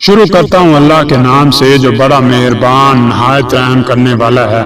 شروع کرتا ہوں اللہ کے نام سے جو بڑا مہربان نہایت رحم کرنے والا ہے۔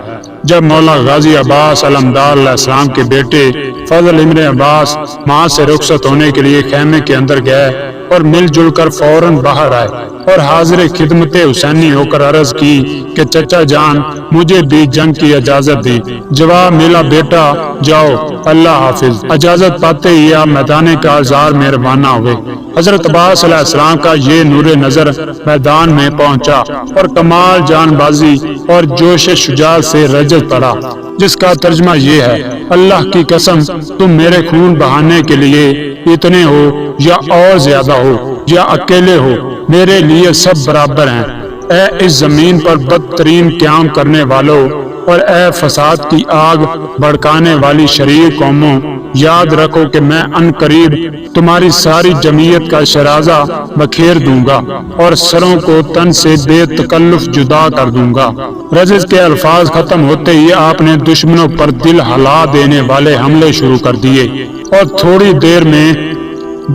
جب مولا غازی عباس علمدار علیہ السلام کے بیٹے فضل ابن عباس ماں سے رخصت ہونے کے لیے خیمے کے اندر گئے اور مل جل کر فوراً باہر آئے اور حاضر خدمت حسینی ہو کر عرض کی کہ چچا جان مجھے بھی جنگ کی اجازت دی۔ جواب ملا بیٹا جاؤ اللہ حافظ۔ اجازت پاتے ہی آپ میدان کارزار میں روانہ ہوئے۔ حضرت عباس علیہ السلام کا یہ نور نظر میدان میں پہنچا اور کمال جان بازی اور جوش شجاعت سے رجز پڑا، جس کا ترجمہ یہ ہے اللہ کی قسم تم میرے خون بہانے کے لیے اتنے ہو یا اور زیادہ ہو یا اکیلے ہو، میرے لیے سب برابر ہیں۔ اے اس زمین پر بدترین قیام کرنے والوں اور اے فساد کی آگ بھڑکانے والی شریر قوموں، یاد رکھو کہ میں ان قریب تمہاری ساری جمعیت کا شرازہ بکھیر دوں گا اور سروں کو تن سے بے تکلف جدا کر دوں گا۔ رجز کے الفاظ ختم ہوتے ہی آپ نے دشمنوں پر دل ہلا دینے والے حملے شروع کر دیے اور تھوڑی دیر میں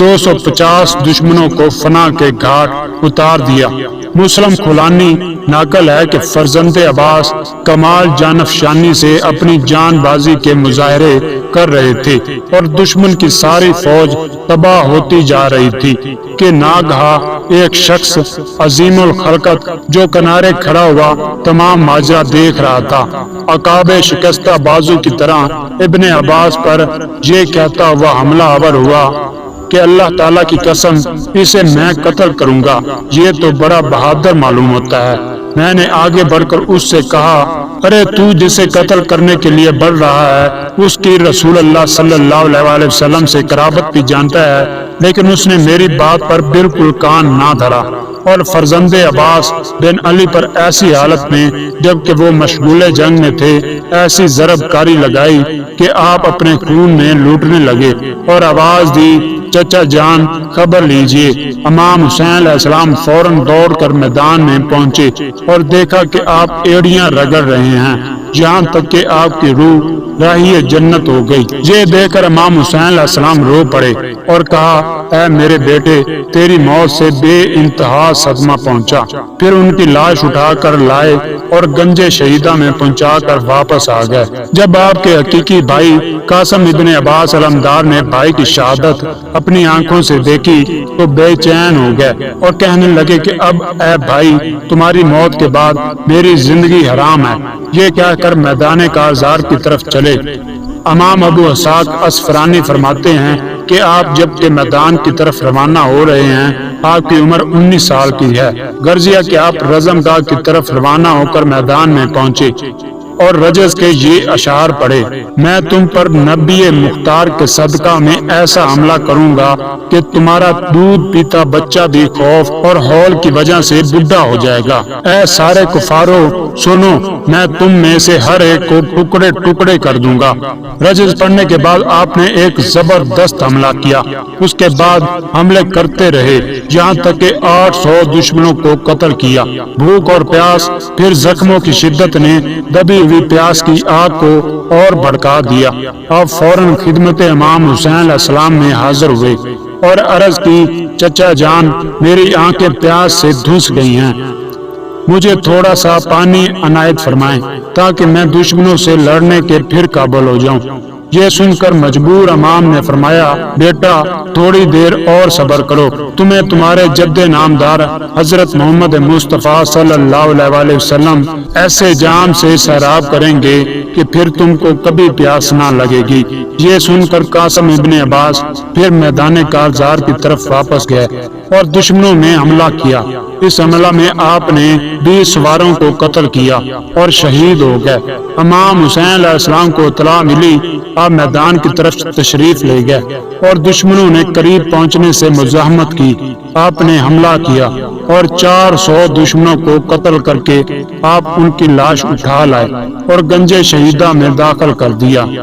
250 دشمنوں کو فنا کے گھاٹ اتار دیا۔ مسلم کھلانی نقل ہے کہ فرزند عباس کمال جانفشانی سے اپنی جان بازی کے مظاہرے کر رہے تھے اور دشمن کی ساری فوج تباہ ہوتی جا رہی تھی کہ ناگہاں ایک شخص عظیم الخلقت جو کنارے کھڑا ہوا تمام ماجرا دیکھ رہا تھا، عقاب شکستہ بازو کی طرح ابن عباس پر یہ کہتا ہوا حملہ آور ہوا کہ اللہ تعالیٰ کی قسم اسے میں قتل کروں گا، یہ تو بڑا بہادر معلوم ہوتا ہے۔ میں نے آگے بڑھ کر اس سے کہا ارے تو جسے قتل کرنے کے لیے بڑھ رہا ہے اس کی رسول اللہ صلی اللہ علیہ وسلم سے قرابت بھی جانتا ہے، لیکن اس نے میری بات پر بالکل کان نہ دھرا اور فرزند عباس بن علی پر ایسی حالت میں جبکہ وہ مشغول جنگ میں تھے ایسی ضرب کاری لگائی کہ آپ اپنے خون میں لوٹنے لگے اور آواز دی چچا جان خبر لیجئے۔ امام حسین علیہ السلام فوراً دوڑ کر میدان میں پہنچے اور دیکھا کہ آپ ایڑیاں رگڑ رہے ہیں یہاں تک کہ آپ کی روح راہی جنت ہو گئی۔ یہ دیکھ کر امام حسین علیہ السلام رو پڑے اور کہا اے میرے بیٹے تیری موت سے بے انتہا صدمہ پہنچا۔ پھر ان کی لاش اٹھا کر لائے اور گنج شہیدہ میں پہنچا کر واپس آ گئے۔ جب آپ کے حقیقی بھائی قاسم ابن عباس علمدار نے بھائی کی شہادت اپنی آنکھوں سے دیکھی تو بے چین ہو گئے اور کہنے لگے کہ اب اے بھائی تمہاری موت کے بعد میری زندگی حرام ہے۔ یہ کہہ کر میدان کارزار کی طرف چلے۔ امام ابو اسحاق اصفرانی فرماتے ہیں کہ آپ جب کہ میدان کی طرف روانہ ہو رہے ہیں آپ کی عمر 19 سال کی ہے، غرضیہ کہ آپ رزم گاہ کی طرف روانہ ہو کر میدان میں پہنچے اور رجز کے یہ اشعار پڑھے میں تم پر نبی مختار کے صدقہ میں ایسا حملہ کروں گا کہ تمہارا دودھ پیتا بچہ بھی خوف اور ہول کی وجہ سے بڈھا ہو جائے گا۔ اے سارے کفارو سنو میں تم میں سے ہر ایک کو ٹکڑے ٹکڑے کر دوں گا۔ رجز پڑھنے کے بعد آپ نے ایک زبردست حملہ کیا، اس کے بعد حملے کرتے رہے یہاں تک کہ 800 دشمنوں کو قتل کیا۔ بھوک اور پیاس پھر زخموں کی شدت نے دبی ہوئی پیاس کی آگ کو اور بھڑکا دیا۔ آپ فوراً خدمت امام حسین علیہ السلام میں حاضر ہوئے اور عرض کی چچا جان میری آنکھیں پیاس سے دھنس گئی ہیں، مجھے تھوڑا سا پانی عنایت فرمائیں تاکہ میں دشمنوں سے لڑنے کے پھر قابل ہو جاؤں۔ یہ سن کر مجبور امام نے فرمایا بیٹا تھوڑی دیر اور صبر کرو، تمہیں تمہارے جد نامدار حضرت محمد مصطفیٰ صلی اللہ علیہ وسلم ایسے جام سے سیراب کریں گے کہ پھر تم کو کبھی پیاس نہ لگے گی۔ یہ سن کر قاسم ابن عباس پھر میدان کارزار کی طرف واپس گئے اور دشمنوں میں حملہ کیا۔ اس حملہ میں آپ نے 20 سواروں کو قتل کیا اور شہید ہو گئے۔ امام حسین علیہ السلام کو اطلاع ملی، آپ میدان کی طرف تشریف لے گئے اور دشمنوں نے قریب پہنچنے سے مزاحمت کی۔ آپ نے حملہ کیا اور 400 دشمنوں کو قتل کر کے آپ ان کی لاش اٹھا لائے اور گنج شہیدہ میں داخل کر دیا۔